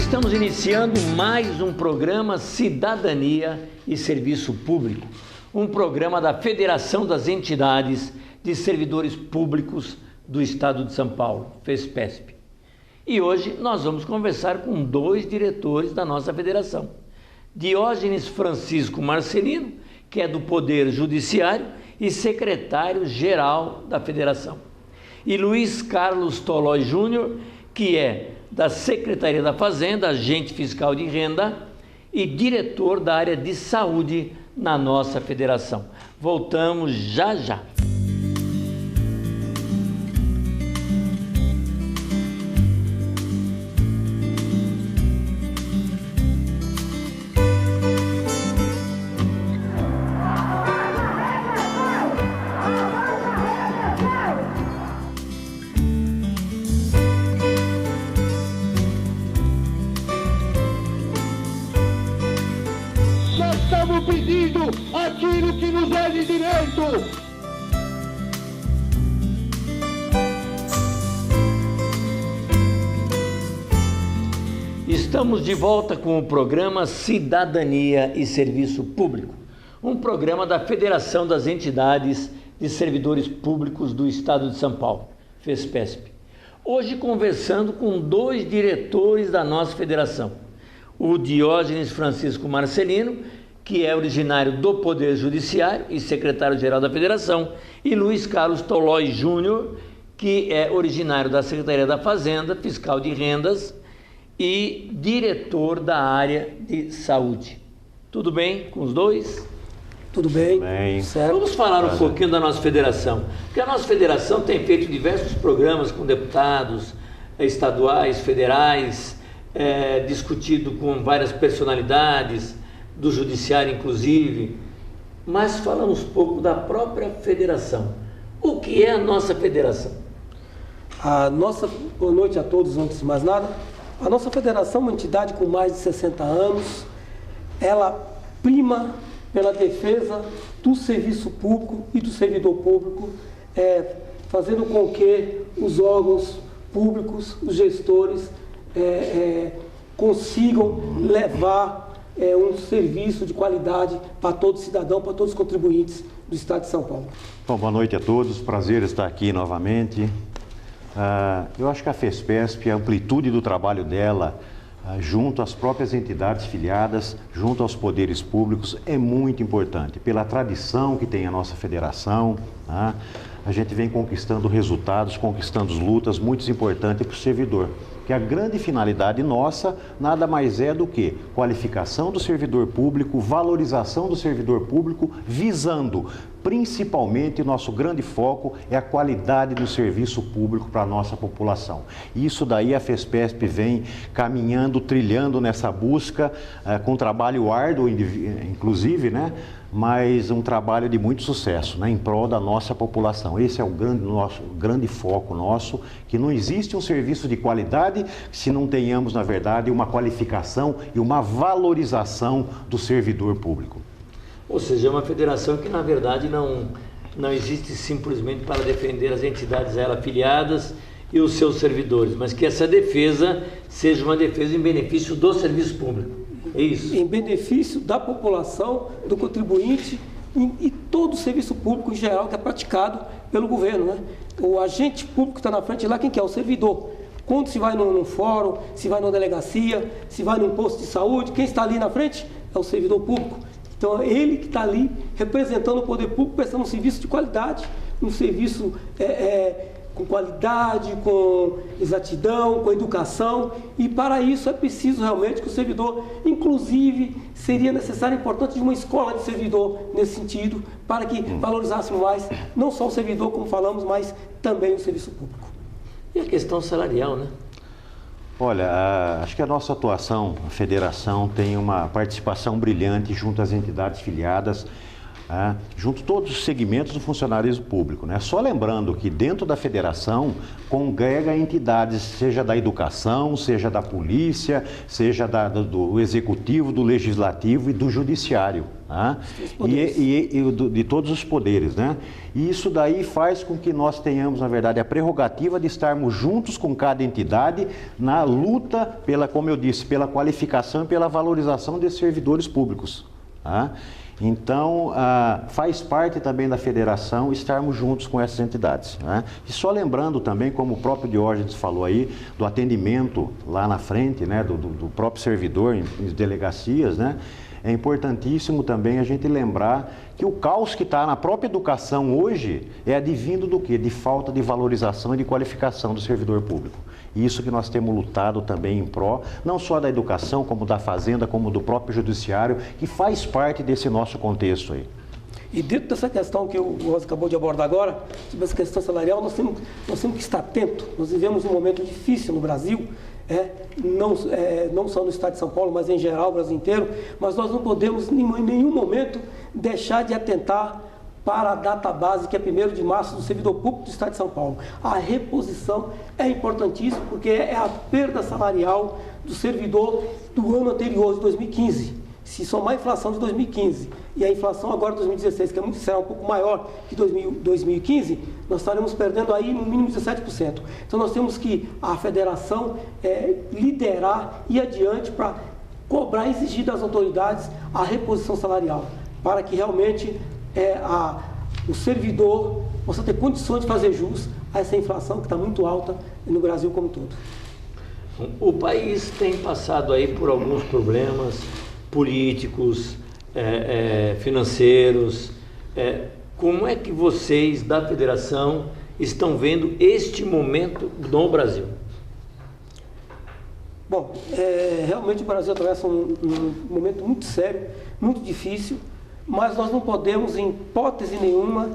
Estamos iniciando mais um programa Cidadania e Serviço Público, um programa da Federação das Entidades de Servidores Públicos do Estado de São Paulo, FESPESP. E hoje nós vamos conversar com dois diretores da nossa federação. Diógenes Francisco Marcelino, que é do Poder Judiciário e secretário-geral da federação. E Luiz Carlos Tolói Júnior, que é da Secretaria da Fazenda, agente fiscal de renda e diretor da área de saúde na nossa federação. Voltamos já já. Estamos pedindo aquilo que nos é de direito. Estamos de volta com o programa Cidadania e Serviço Público, um programa da Federação das Entidades de Servidores Públicos do Estado de São Paulo, FESPESP. Hoje conversando com dois diretores da nossa federação, o Diógenes Francisco Marcelino, que é originário do Poder Judiciário e secretário-geral da Federação, e Luiz Carlos Tolói Júnior, que é originário da Secretaria da Fazenda, fiscal de rendas e diretor da área de saúde. Tudo bem com os dois? Tudo bem. Certo. Vamos falar um pouquinho da nossa federação, porque a nossa federação tem feito diversos programas com deputados estaduais, federais, discutido com várias personalidades, do judiciário inclusive, mas falamos pouco da própria federação. O que é a nossa federação? Boa noite a todos, antes de mais nada. A nossa federação é uma entidade com mais de 60 anos, ela prima pela defesa do serviço público e do servidor público, fazendo com que os órgãos públicos, os gestores, consigam levar um serviço de qualidade para todo cidadão, para todos os contribuintes do Estado de São Paulo. Bom, boa noite a todos, prazer estar aqui novamente. Eu acho que a FESPESP, a amplitude do trabalho dela, junto às próprias entidades filiadas, junto aos poderes públicos, é muito importante. Pela tradição que tem a nossa federação, a gente vem conquistando resultados, conquistando lutas muito importantes para o servidor. Que a grande finalidade nossa nada mais é do que qualificação do servidor público, valorização do servidor público, visando principalmente, nosso grande foco é a qualidade do serviço público para a nossa população. Isso daí a FESPESP vem caminhando, trilhando nessa busca, com trabalho árduo, inclusive, né? Mas um trabalho de muito sucesso, né, em prol da nossa população. Esse é o grande foco nosso, que não existe um serviço de qualidade se não tenhamos, na verdade, uma qualificação e uma valorização do servidor público. Ou seja, é uma federação que, na verdade, não existe simplesmente para defender as entidades a ela afiliadas e os seus servidores, mas que essa defesa seja uma defesa em benefício do serviço público. É isso? Em benefício da população, do contribuinte e todo o serviço público em geral que é praticado pelo governo, né? O agente público que está na frente lá, quem que é? O servidor. Quando se vai num fórum, se vai numa delegacia, se vai num posto de saúde, quem está ali na frente é o servidor público. Então é ele que está ali representando o poder público, prestando um serviço de qualidade, um serviço com qualidade, com exatidão, com educação, e para isso é preciso realmente que o servidor, inclusive, seria necessário e importante de uma escola de servidor nesse sentido, para que valorizássemos mais, não só o servidor, como falamos, mas também o serviço público. E a questão salarial, né? Olha, acho que a nossa atuação, a federação, tem uma participação brilhante junto às entidades filiadas, junto todos os segmentos do funcionalismo público, né? Só lembrando que dentro da federação congrega entidades, seja da educação, seja da polícia, seja do executivo, do legislativo e do judiciário, de todos os poderes, né? E isso daí faz com que nós tenhamos, na verdade, a prerrogativa de estarmos juntos com cada entidade na luta pela, como eu disse, pela qualificação e pela valorização desses servidores públicos. Então, faz parte também da federação estarmos juntos com essas entidades. E só lembrando também, como o próprio Diógenes falou aí, do atendimento lá na frente, né, do próprio servidor em delegacias, né? É importantíssimo também a gente lembrar que o caos que está na própria educação hoje é advindo do quê? De falta de valorização e de qualificação do servidor público. Isso que nós temos lutado também em pró, não só da educação, como da fazenda, como do próprio judiciário, que faz parte desse nosso contexto aí. E dentro dessa questão que o Rosa acabou de abordar agora, sobre essa questão salarial, nós temos que estar atentos. Nós vivemos um momento difícil no Brasil, não só no estado de São Paulo, mas em geral, o Brasil inteiro, mas nós não podemos em nenhum momento deixar de atentar para a data base, que é 1º de março, do servidor público do estado de São Paulo. A reposição é importantíssima, porque é a perda salarial do servidor do ano anterior, de 2015. Se somar a inflação de 2015 e a inflação agora de 2016, que será um pouco maior que 2015, nós estaremos perdendo aí no mínimo 17%. Então nós temos que, a federação, liderar e ir adiante para cobrar e exigir das autoridades a reposição salarial, para que realmente o servidor possa ter condições de fazer jus a essa inflação que está muito alta no Brasil como um todo. O país tem passado aí por alguns problemas políticos, financeiros. Como é que vocês da federação estão vendo este momento no Brasil? Bom, realmente o Brasil atravessa um momento muito sério, muito difícil, mas nós não podemos, em hipótese nenhuma,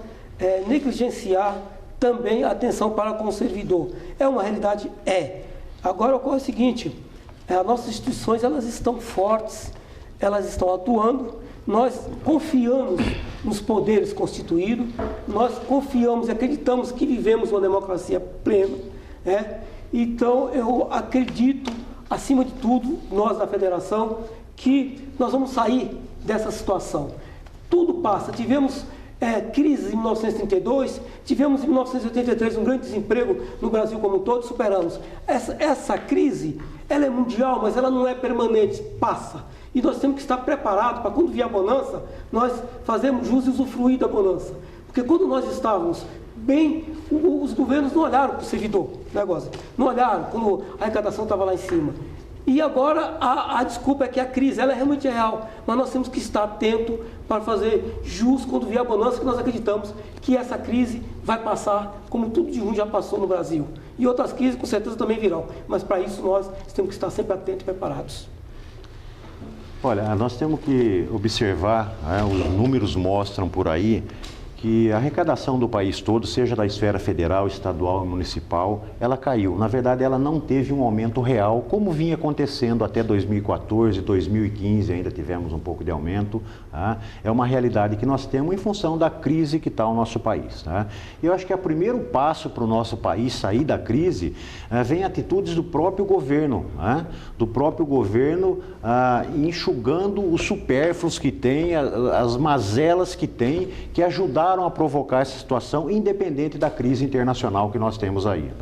negligenciar também a atenção para com o servidor. É uma realidade? Agora ocorre o seguinte, as nossas instituições, elas estão fortes, elas estão atuando, nós confiamos nos poderes constituídos, nós confiamos e acreditamos que vivemos uma democracia plena, Então eu acredito, acima de tudo, nós da federação, que nós vamos sair dessa situação. Tudo passa. Tivemos crise em 1932, tivemos em 1983 um grande desemprego no Brasil como um todo, superamos. Essa crise, ela é mundial, mas ela não é permanente, passa. E nós temos que estar preparados para, quando vier a bonança, nós fazermos jus e usufruir da bonança. Porque quando nós estávamos bem, os governos não olharam para o servidor, não olharam quando a arrecadação estava lá em cima. E agora a desculpa é que a crise, ela é realmente real, mas nós temos que estar atentos para fazer jus quando vier a bonança, que nós acreditamos que essa crise vai passar, como tudo de ruim já passou no Brasil. E outras crises com certeza também virão, mas para isso nós temos que estar sempre atentos e preparados. Olha, nós temos que observar, os números mostram por aí, que a arrecadação do país todo, seja da esfera federal, estadual e municipal, ela caiu. Na verdade, ela não teve um aumento real, como vinha acontecendo até 2014, 2015, ainda tivemos um pouco de aumento. É uma realidade que nós temos em função da crise que está o nosso país. E eu acho que o primeiro passo para o nosso país sair da crise vem atitudes do próprio governo, enxugando os supérfluos que tem, as mazelas que tem, que ajudaram a provocar essa situação, independente da crise internacional que nós temos aí.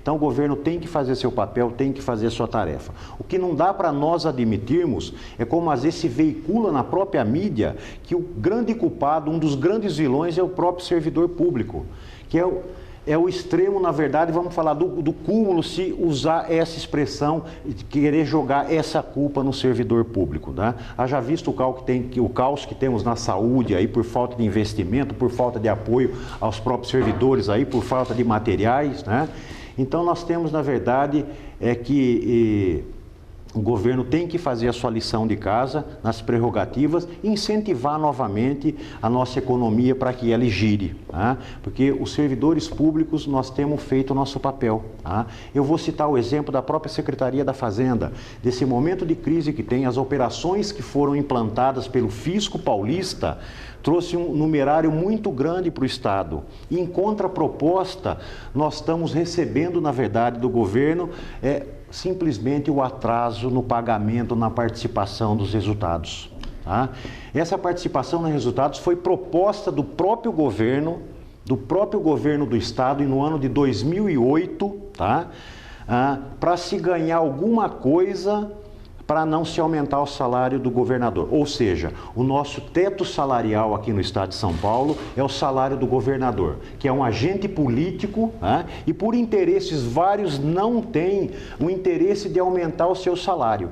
Então o governo tem que fazer seu papel, tem que fazer sua tarefa. O que não dá para nós admitirmos é como às vezes se veicula na própria mídia que o grande culpado, um dos grandes vilões é o próprio servidor público, que é o extremo, na verdade, vamos falar do cúmulo, se usar essa expressão, de querer jogar essa culpa no servidor público. Haja visto o caos que temos na saúde, aí, por falta de investimento, por falta de apoio aos próprios servidores, aí, por falta de materiais. Então nós temos, na verdade, que O governo tem que fazer a sua lição de casa nas prerrogativas e incentivar novamente a nossa economia para que ela gire, tá? Porque os servidores públicos nós temos feito o nosso papel, tá? Eu vou citar o exemplo da própria Secretaria da Fazenda, desse momento de crise que tem, as operações que foram implantadas pelo Fisco Paulista trouxe um numerário muito grande para o Estado. E em contraproposta, nós estamos recebendo, na verdade, do governo simplesmente o atraso no pagamento, na participação dos resultados. Tá? Essa participação nos resultados foi proposta do próprio governo do Estado e no ano de 2008, tá? Para se ganhar alguma coisa para não se aumentar o salário do governador. Ou seja, o nosso teto salarial aqui no estado de São Paulo é o salário do governador, que é um agente político, né? E por interesses vários não tem o interesse de aumentar o seu salário.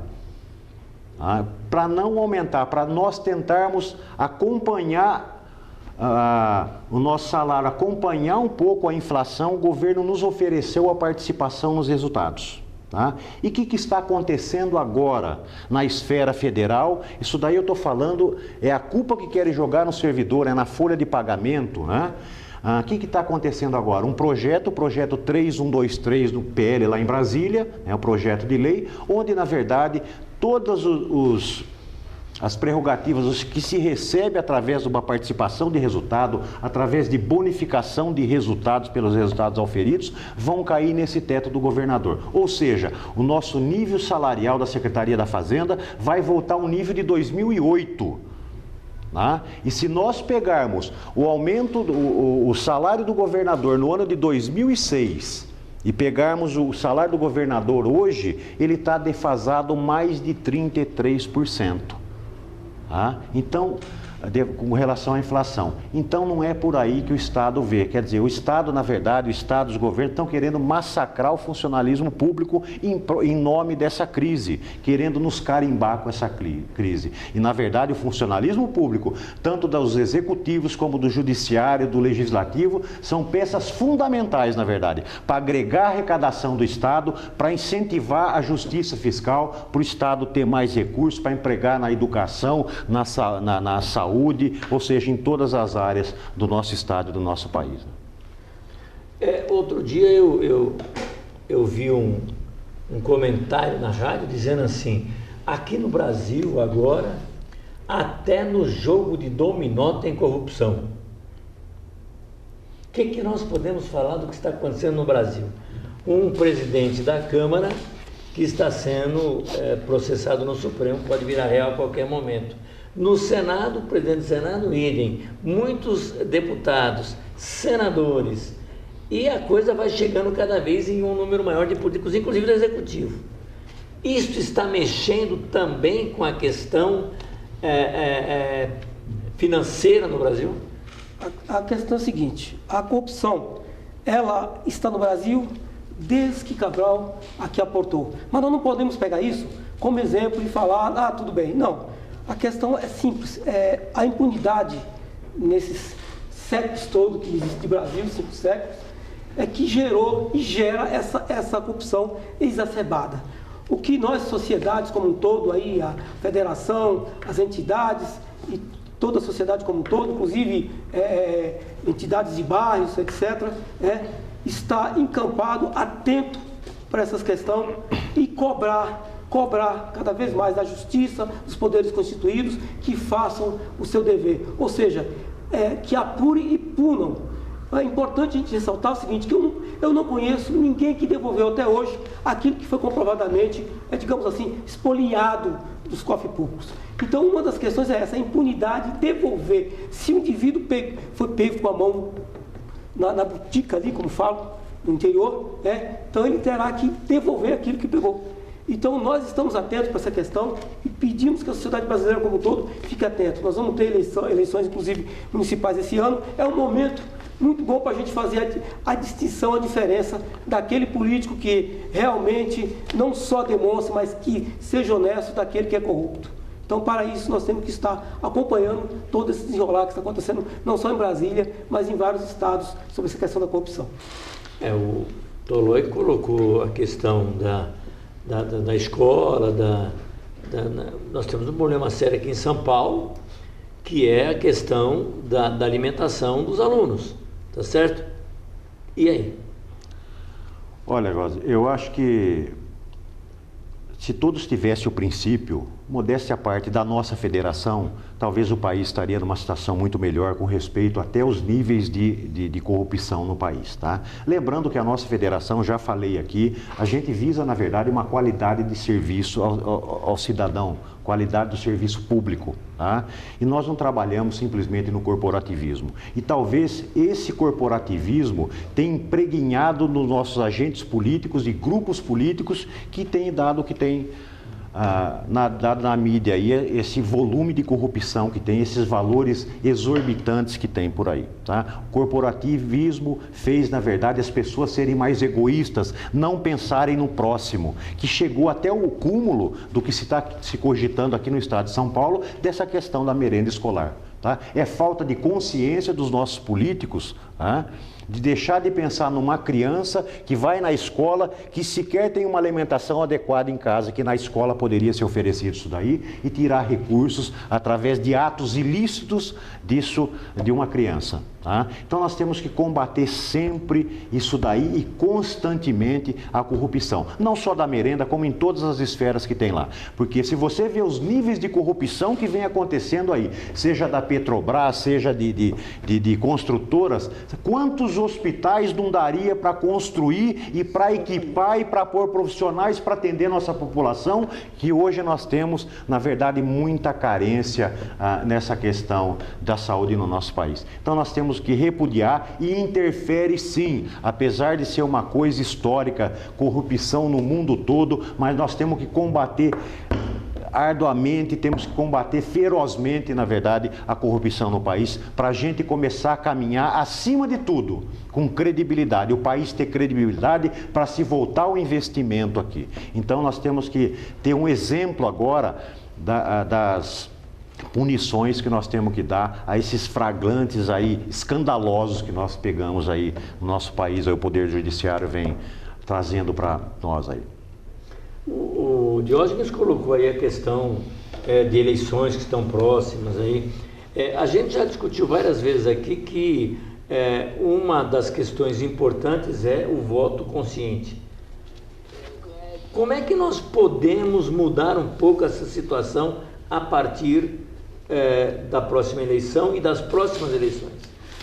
Para não aumentar, para nós tentarmos acompanhar o nosso salário, acompanhar um pouco a inflação, o governo nos ofereceu a participação nos resultados. Tá? E o que está acontecendo agora na esfera federal? Isso daí eu estou falando, é a culpa que querem jogar no servidor, é na folha de pagamento, né? O que está acontecendo agora? O projeto 3123 do PL lá em Brasília, o projeto de lei, onde na verdade todas as prerrogativas, os que se recebe através de uma participação de resultado, através de bonificação de resultados pelos resultados auferidos, vão cair nesse teto do governador. Ou seja, o nosso nível salarial da Secretaria da Fazenda vai voltar ao nível de 2008. Tá? E se nós pegarmos o aumento, o salário do governador no ano de 2006 e pegarmos o salário do governador hoje, ele está defasado mais de 33%. Então, com relação à inflação. Então, não é por aí que o Estado vê. Quer dizer, o Estado, na verdade, o Estado, os governos estão querendo massacrar o funcionalismo público em nome dessa crise, querendo nos carimbar com essa crise. E, na verdade, o funcionalismo público, tanto dos executivos como do judiciário, do legislativo, são peças fundamentais, na verdade, para agregar a arrecadação do Estado, para incentivar a justiça fiscal, para o Estado ter mais recursos para empregar na educação, na saúde, ou seja, em todas as áreas do nosso estado e do nosso país. Outro dia eu vi um comentário na rádio dizendo assim: aqui no Brasil agora, até no jogo de dominó tem corrupção. O que nós podemos falar do que está acontecendo no Brasil? Um presidente da Câmara que está sendo processado no Supremo, pode virar réu a qualquer momento. No Senado, o presidente do Senado, idem, muitos deputados, senadores, e a coisa vai chegando cada vez em um número maior de políticos, inclusive do Executivo. Isso está mexendo também com a questão financeira no Brasil? A questão é a seguinte: a corrupção, ela está no Brasil desde que Cabral aqui aportou. Mas nós não podemos pegar isso como exemplo e falar, tudo bem. Não. A questão é simples, a impunidade nesses séculos todos que existe de Brasil, 5 séculos, é que gerou e gera essa corrupção exacerbada. O que nós, sociedades como um todo, aí, a federação, as entidades e toda a sociedade como um todo, inclusive entidades de bairros, etc., está encampado, atento para essas questões e cobrar cada vez mais da justiça, dos poderes constituídos, que façam o seu dever, ou seja, que apurem e punam. É importante a gente ressaltar o seguinte, que eu não conheço ninguém que devolveu até hoje aquilo que foi comprovadamente, digamos assim, espoliado dos cofres públicos. Então, uma das questões é essa, a impunidade de devolver. Se o indivíduo foi pego com a mão na botica ali, como falo, no interior, então ele terá que devolver aquilo que pegou. Então, nós estamos atentos para essa questão e pedimos que a sociedade brasileira como um todo fique atenta. Nós vamos ter eleições, inclusive, municipais esse ano. É um momento muito bom para a gente fazer a distinção, a diferença daquele político que realmente não só demonstra, mas que seja honesto daquele que é corrupto. Então, para isso, nós temos que estar acompanhando todo esse desenrolar que está acontecendo, não só em Brasília, mas em vários estados, sobre essa questão da corrupção. O Toloi colocou a questão da escola, nós temos um problema sério aqui em São Paulo, que é a questão da alimentação dos alunos, tá certo? E aí? Olha, Rosa, eu acho que se todos tivessem o princípio, modéstia à parte, da nossa federação, talvez o país estaria numa situação muito melhor com respeito até aos níveis de corrupção no país, tá? Lembrando que a nossa federação, já falei aqui, a gente visa, na verdade, uma qualidade de serviço ao cidadão, qualidade do serviço público, tá? E nós não trabalhamos simplesmente no corporativismo. E talvez esse corporativismo tenha impregnado nos nossos agentes políticos e grupos políticos que têm dado o que tem dado na mídia aí, esse volume de corrupção que tem, esses valores exorbitantes que tem por aí, tá? O corporativismo fez, na verdade, as pessoas serem mais egoístas, não pensarem no próximo, que chegou até o cúmulo do que se está se cogitando aqui no estado de São Paulo, dessa questão da merenda escolar, tá? É falta de consciência dos nossos políticos, tá? De deixar de pensar numa criança que vai na escola, que sequer tem uma alimentação adequada em casa, que na escola poderia ser oferecido isso daí, e tirar recursos através de atos ilícitos disso, de uma criança, tá? Então nós temos que combater sempre isso daí e constantemente a corrupção, não só da merenda, como em todas as esferas que tem lá, porque se você vê os níveis de corrupção que vem acontecendo aí, seja da Petrobras, seja de construtoras, quantos hospitais não daria para construir e para equipar e para pôr profissionais para atender nossa população, que hoje nós temos, na verdade, muita carência nessa questão da saúde no nosso país. Então nós temos que repudiar, e interfere sim, apesar de ser uma coisa histórica, corrupção no mundo todo, mas nós temos que combater arduamente, temos que combater ferozmente, na verdade, a corrupção no país, para a gente começar a caminhar, acima de tudo, com credibilidade, o país ter credibilidade para se voltar ao investimento aqui. Então nós temos que ter um exemplo agora das punições que nós temos que dar a esses flagrantes aí, escandalosos que nós pegamos aí no nosso país, aí o Poder Judiciário vem trazendo para nós aí. O Diógenes colocou aí a questão de eleições que estão próximas aí. A gente já discutiu várias vezes aqui que uma das questões importantes é o voto consciente. Como é que nós podemos mudar um pouco essa situação a partir da próxima eleição e das próximas eleições?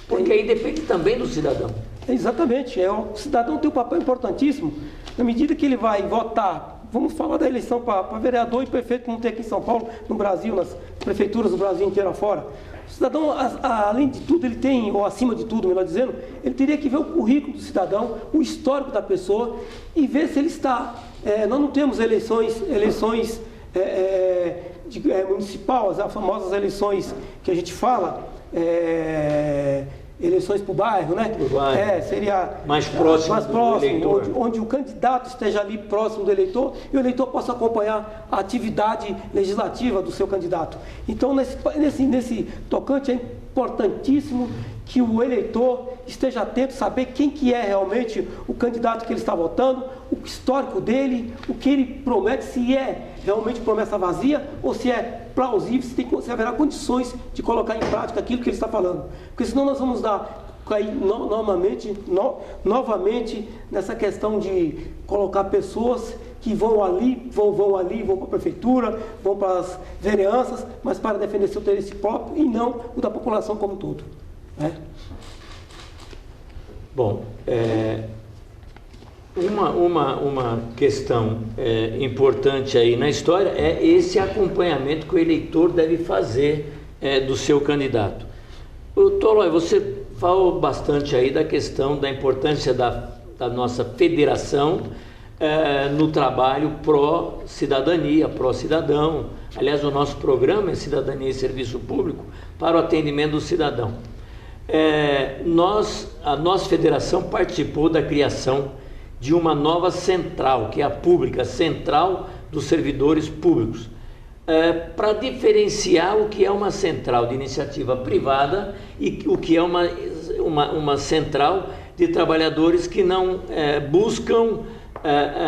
Porque aí depende também do cidadão. Exatamente, o cidadão tem um papel importantíssimo na medida que ele vai votar. Vamos falar da eleição para vereador e prefeito, como tem aqui em São Paulo, no Brasil, nas prefeituras do Brasil inteiro afora. O cidadão, além de tudo, ele tem, ou acima de tudo, melhor dizendo, ele teria que ver o currículo do cidadão, o histórico da pessoa e ver se ele está. Nós não temos eleições municipais, as famosas eleições que a gente fala, eleições para o bairro, né? Seria mais próximo do eleitor. Onde o candidato esteja ali próximo do eleitor e o eleitor possa acompanhar a atividade legislativa do seu candidato. Então, nesse tocante, é importantíssimo que o eleitor esteja atento, saber quem que é realmente o candidato que ele está votando, o histórico dele, o que ele promete, se é realmente promessa vazia ou se é plausível, se haverá condições de colocar em prática aquilo que ele está falando. Porque senão nós vamos cair novamente nessa questão de colocar pessoas que vão para a prefeitura, vão para as vereanças, mas para defender seu interesse próprio e não o da população como um todo. Bom, uma questão importante aí na história é esse acompanhamento que o eleitor deve fazer do seu candidato. Tolói, você falou bastante aí da questão da importância da nossa federação no trabalho pró-cidadania, pró-cidadão. Aliás, o nosso programa é Cidadania e Serviço Público para o atendimento do cidadão. A nossa federação participou da criação de uma nova central, que é a pública, Central dos Servidores Públicos, para diferenciar o que é uma central de iniciativa privada e o que é uma central de trabalhadores que não buscam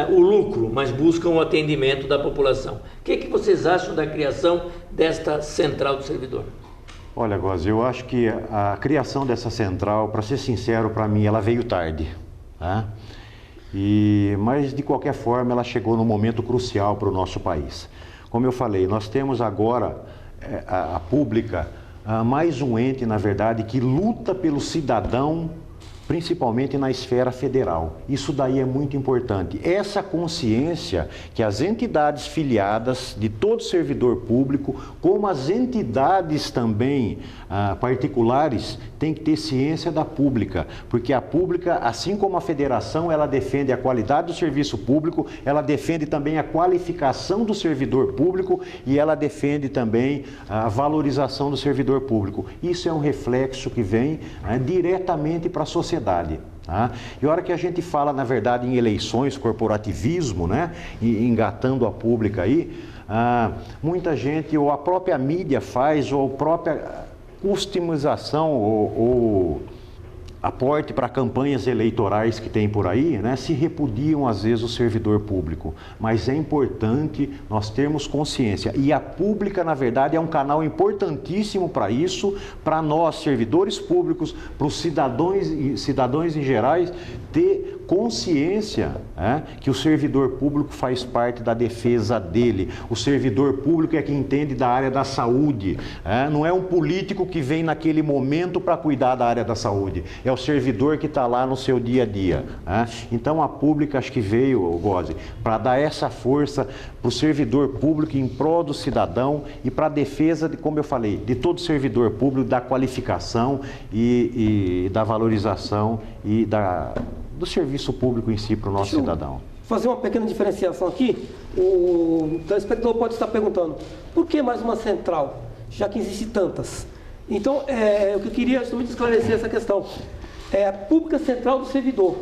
o lucro, mas buscam o atendimento da população. O que vocês acham da criação desta central do servidor? Olha, Góes, eu acho que a criação dessa central, para ser sincero, para mim, ela veio tarde. Tá? Mas, de qualquer forma, ela chegou num momento crucial para o nosso país. Como eu falei, nós temos agora a pública, mais um ente, na verdade, que luta pelo cidadão, principalmente na esfera federal. Isso daí é muito importante. Essa consciência que as entidades filiadas de todo servidor público, como as entidades também particulares, têm que ter ciência da pública, porque a pública, assim como a federação, ela defende a qualidade do serviço público, ela defende também a qualificação do servidor público e ela defende também a valorização do servidor público. Isso é um reflexo que vem diretamente para a sociedade. Tá? E a hora que a gente fala, na verdade, em eleições, corporativismo, né? E engatando a pública aí, muita gente, ou a própria mídia faz, ou a própria customização, ou aporte para campanhas eleitorais que tem por aí, né, se repudiam às vezes o servidor público. Mas é importante nós termos consciência. E a pública, na verdade, é um canal importantíssimo para isso, para nós, servidores públicos, para os cidadãos em gerais, ter consciência que o servidor público faz parte da defesa dele. O servidor público é quem entende da área da saúde. Não é um político que vem naquele momento para cuidar da área da saúde. É o servidor que está lá no seu dia a dia. Então a pública acho que veio, Góes, para dar essa força para o servidor público em prol do cidadão e para a defesa, como eu falei, de todo servidor público, da qualificação e da valorização e do serviço público em si para o nosso cidadão. Fazer uma pequena diferenciação aqui. O telespectador pode estar perguntando, por que mais uma central, já que existem tantas? Então, eu queria justamente esclarecer essa questão. É a pública central do servidor,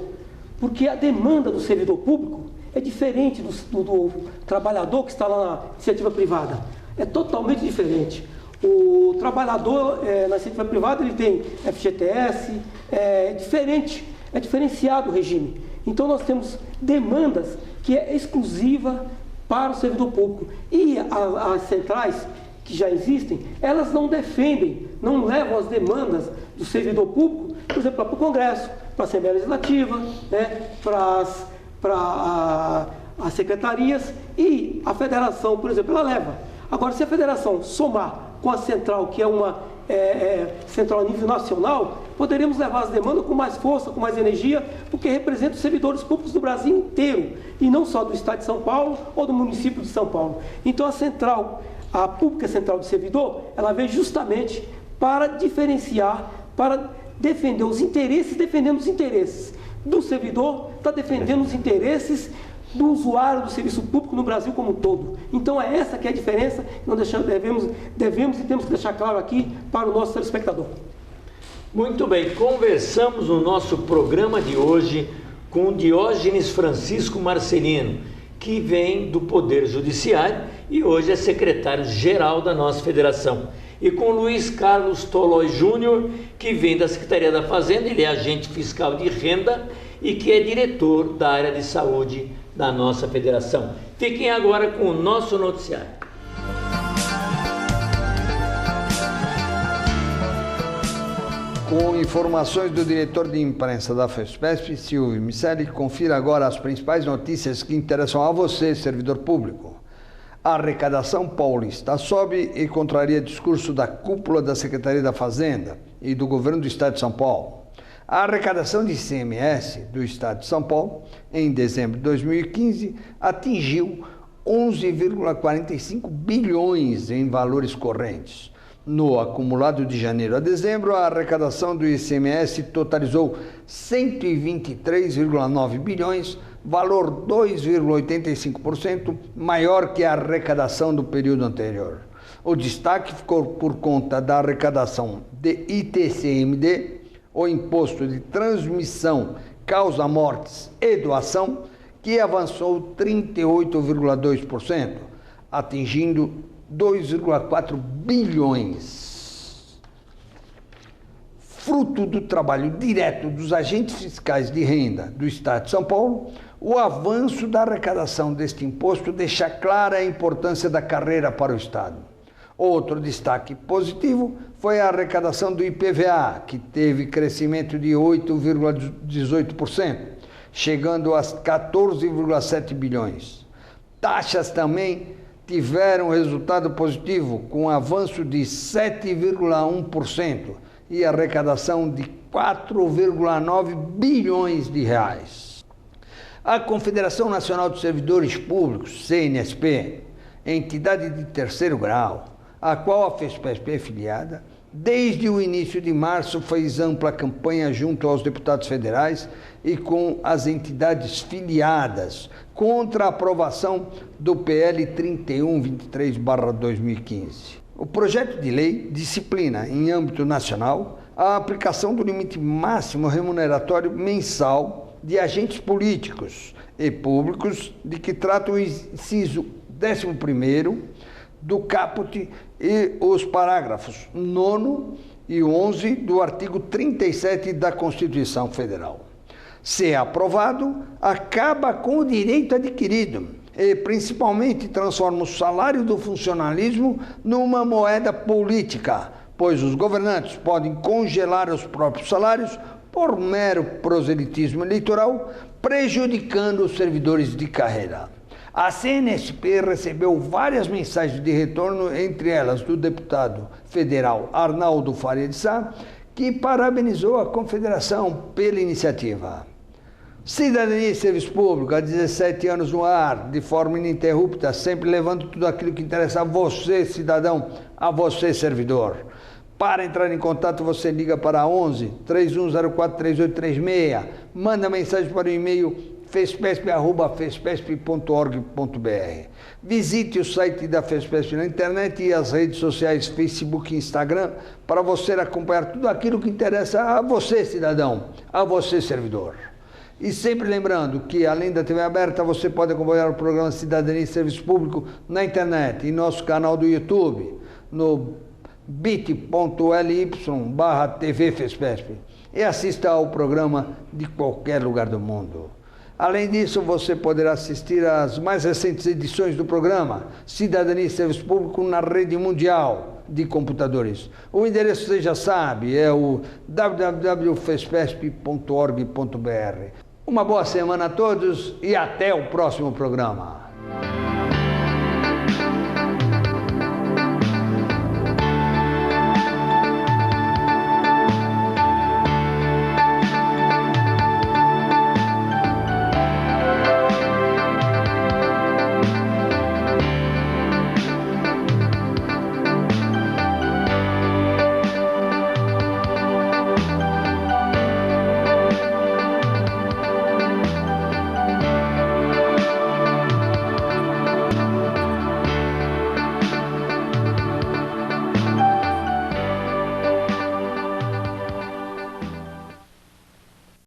porque a demanda do servidor público é diferente do trabalhador que está lá na iniciativa privada. É totalmente diferente. O trabalhador na iniciativa privada ele tem FGTS, é diferente, é diferenciado o regime. Então nós temos demandas que é exclusiva para o servidor público. E as centrais que já existem, elas não defendem, não levam as demandas do servidor público, por exemplo, para o Congresso, para a Assembleia Legislativa, né, para as secretarias, e a federação, por exemplo, ela leva. Agora, se a federação somar com a central, que é uma central a nível nacional, poderíamos levar as demandas com mais força, com mais energia, porque representa os servidores públicos do Brasil inteiro, e não só do Estado de São Paulo ou do município de São Paulo. Então, a pública central do servidor, ela veio justamente para diferenciar, para defender os interesses, defendendo os interesses do servidor, está defendendo os interesses do usuário do serviço público no Brasil como um todo. Então é essa que é a diferença que nós devemos e temos que deixar claro aqui para o nosso telespectador. Muito bem, conversamos no nosso programa de hoje com Diógenes Francisco Marcelino, que vem do Poder Judiciário e hoje é secretário-geral da nossa federação. E com Luiz Carlos Tolói Júnior, que vem da Secretaria da Fazenda, ele é agente fiscal de renda e que é diretor da área de saúde da nossa federação. Fiquem agora com o nosso noticiário. Com informações do diretor de imprensa da FESPESP, Silvio Miceli, confira agora as principais notícias que interessam a você, servidor público. A arrecadação paulista sobe e contraria discurso da cúpula da Secretaria da Fazenda e do Governo do Estado de São Paulo. A arrecadação de ICMS do Estado de São Paulo, em dezembro de 2015, atingiu 11,45 bilhões em valores correntes. No acumulado de janeiro a dezembro, a arrecadação do ICMS totalizou 123,9 bilhões, valor 2,85% maior que a arrecadação do período anterior. O destaque ficou por conta da arrecadação de ITCMD, o Imposto de Transmissão, Causa-Mortes e Doação, que avançou 38,2%, atingindo 2,4 bilhões. Fruto do trabalho direto dos agentes fiscais de renda do Estado de São Paulo, O avanço da arrecadação deste imposto deixa clara a importância da carreira para o Estado. Outro destaque positivo foi a arrecadação do IPVA, que teve crescimento de 8,18%, chegando a 14,7 bilhões. Taxas também tiveram resultado positivo, com avanço de 7,1% e arrecadação de 4,9 bilhões de reais. A Confederação Nacional dos Servidores Públicos, CNSP, entidade de terceiro grau, a qual a FESPESP é filiada, desde o início de março fez ampla campanha junto aos deputados federais e com as entidades filiadas contra a aprovação do PL 3123/2015. O projeto de lei disciplina, em âmbito nacional, a aplicação do limite máximo remuneratório mensal de agentes políticos e públicos, de que trata o inciso 11º do caput e os parágrafos 9º e 11 do artigo 37 da Constituição Federal. Se aprovado, acaba com o direito adquirido e, principalmente, transforma o salário do funcionalismo numa moeda política, pois os governantes podem congelar os próprios salários por mero proselitismo eleitoral, prejudicando os servidores de carreira. A CNSP recebeu várias mensagens de retorno, entre elas do deputado federal Arnaldo Faria de Sá, que parabenizou a Confederação pela iniciativa. Cidadania e Serviço Público, há 17 anos no ar, de forma ininterrupta, sempre levando tudo aquilo que interessa a você, cidadão, a você, servidor. Para entrar em contato, você liga para 11 3104 3836, manda mensagem para o e-mail fespesp@fespesp.org.br. Visite o site da FESPESP na internet e as redes sociais Facebook e Instagram para você acompanhar tudo aquilo que interessa a você, cidadão, a você, servidor. E sempre lembrando que, além da TV aberta, você pode acompanhar o programa Cidadania e Serviço Público na internet, em nosso canal do YouTube, no bit.ly/TV FESPESP, e assista ao programa de qualquer lugar do mundo. Além disso, você poderá assistir às mais recentes edições do programa Cidadania e Serviço Público na rede mundial de computadores. O endereço, você já sabe, é o www.fespesp.org.br. Uma boa semana a todos e até o próximo programa.